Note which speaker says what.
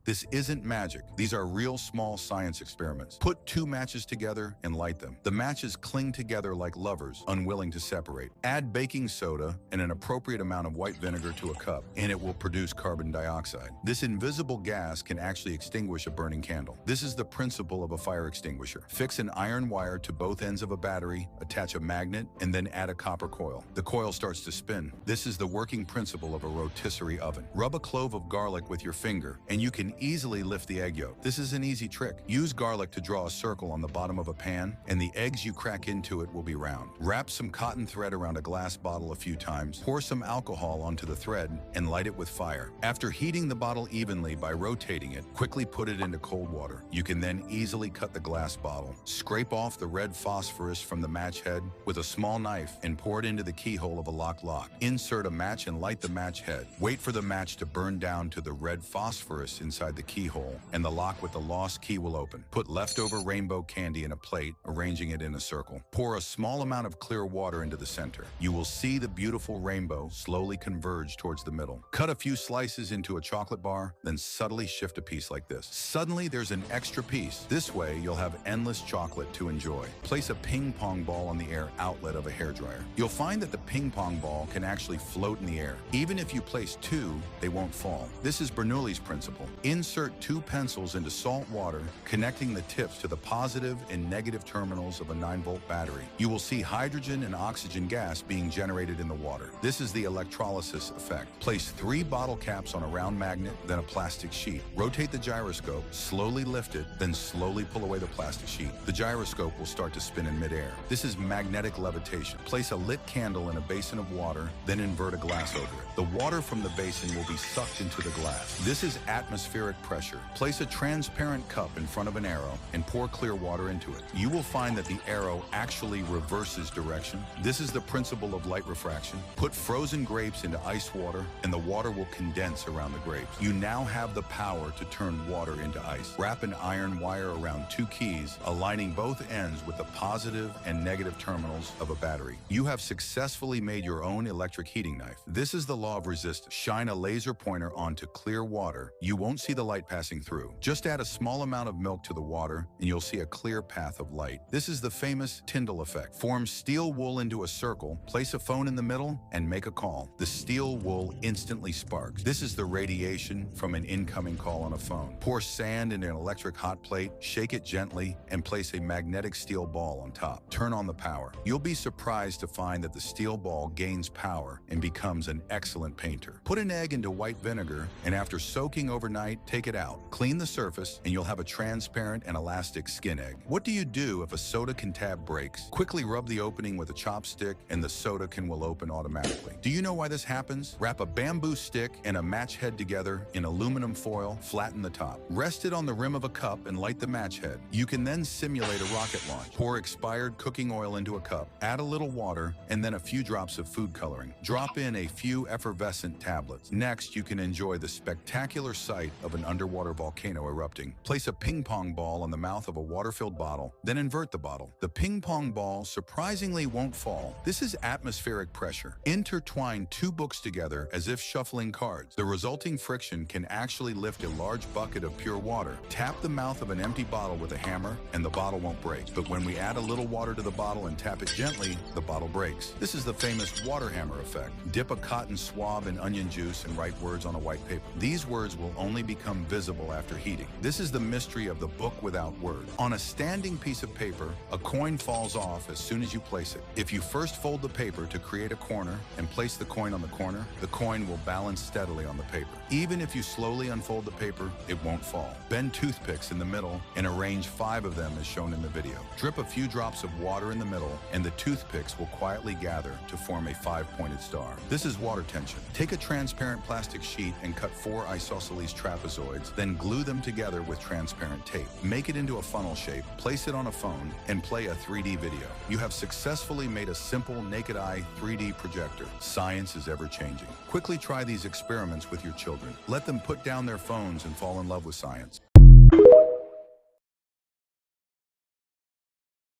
Speaker 1: This isn't magic. These are real small science experiments. Put two matches together and light them. The matches cling together like lovers, unwilling to separate. Add baking soda and an appropriate amount of white vinegar to a cup, and it will produce carbon dioxide. This invisible gas can actually extinguish a burning candle. This is the principle of a fire extinguisher. Fix an iron wire to both ends of a battery, attach a magnet, and then add a copper coil. The coil starts to spin. This is the working principle of a rotisserie oven. Rub a clove of garlic with your finger, and you can easily lift the egg yolk. This is an easy trick. Use garlic to draw a circle on the bottom of a pan, and the eggs you crack into it will be round. Wrap some cotton thread around a glass bottle a few times, pour some alcohol onto the thread, and light it with fire. After heating the bottle evenly by rotating it, quickly put it into cold water. You can then easily cut the glass bottle. Scrape off the red phosphorus from the match head with a small knife and pour it into the keyhole of a locked lock. Insert a match and light the match head. Wait for the match to burn down to the red phosphorus inside the keyhole, and the lock with the lost key will open. Put leftover rainbow candy in a plate, arranging it in a circle. Pour a small amount of clear water into the center. You will see the beautiful rainbow slowly converge towards the middle. Cut a few slices into a chocolate bar, then subtly shift a piece like this. Suddenly there's an extra piece. This way you'll have endless chocolate to enjoy. Place a ping pong ball on the air outlet of a hairdryer. You'll find that the ping pong ball can actually float in the air. Even if you place two, they won't fall. This is Bernoulli's principle. Insert two pencils into salt water, connecting the tips to the positive and negative terminals of a 9-volt battery. You will see hydrogen and oxygen gas being generated in the water. This is the electrolysis effect. Place 3 bottle caps on a round magnet, then a plastic sheet. Rotate the gyroscope, slowly lift it, then slowly pull away the plastic sheet. The gyroscope will start to spin in midair. This is magnetic levitation. Place a lit candle in a basin of water, then invert a glass over it. The water from the basin will be sucked into the glass. This is atmospheric pressure. Place a transparent cup in front of an arrow and pour clear water into it. You will find that the arrow actually reverses direction. This is the principle of light refraction. Put frozen grapes into ice water, and the water will condense around the grapes. You now have the power to turn water into ice. Wrap an iron wire around 2 keys, aligning both ends with the positive and negative terminals of a battery. You have successfully made your own electric heating knife. This is the law of resistance. Shine a laser pointer onto clear water. You won't see the light passing through. Just add a small amount of milk to the water, and you'll see a clear path of light. This is the famous Tyndall effect. Form steel wool into a circle, place a phone in the middle, and make a call. The steel wool instantly sparks. This is the radiation from an incoming call on a phone. Pour sand into an electric hot plate, shake it gently, and place a magnetic steel ball on top. Turn on the power. You'll be surprised to find that the steel ball gains power and becomes an excellent painter. Put an egg into white vinegar, and after soaking overnight, take it out. Clean the surface, and you'll have a transparent and elastic skin egg. What do you do if a soda can tab breaks? Quickly rub the opening with a chopstick, and the soda can will open automatically. Do you know why this happens? Wrap a bamboo stick and a match head together in aluminum foil, flatten the top. Rest it on the rim of a cup and light the match head. You can then simulate a rocket launch. Pour expired cooking oil into a cup, add a little water, and then a few drops of food coloring. Drop in a few effervescent tablets. Next, you can enjoy the spectacular sight of an underwater volcano erupting. Place a ping pong ball on the mouth of a water-filled bottle, then invert the bottle. The ping pong ball surprisingly won't fall. This is atmospheric pressure. Intertwine 2 books together as if shuffling cards. The resulting friction can actually lift a large bucket of pure water. Tap the mouth of an empty bottle with a hammer, and the bottle won't break. But when we add a little water to the bottle and tap it gently, the bottle breaks. This is the famous water hammer effect. Dip a cotton swab in onion juice and write words on a white paper. These words will only become visible after heating. This is the mystery of the book without words. On a standing piece of paper, a coin falls off as soon as you place it. If you first fold the paper to create a corner and place the coin on the corner, the coin will balance steadily on the paper. Even if you slowly unfold the paper, it won't fall. Bend toothpicks in the middle and arrange 5 of them as shown in the video. Drip a few drops of water in the middle, and the toothpicks will quietly gather to form a 5-pointed star. This is water tension. Take a transparent plastic sheet and cut 4 isosceles trapezoids, then glue them together with transparent tape. Make it into a funnel shape, place it on a phone, and play a 3D video. You have successfully made a simple naked eye 3D projector. Science is ever changing. Quickly try these experiments with your children. Let them put down their phones and fall in love with science.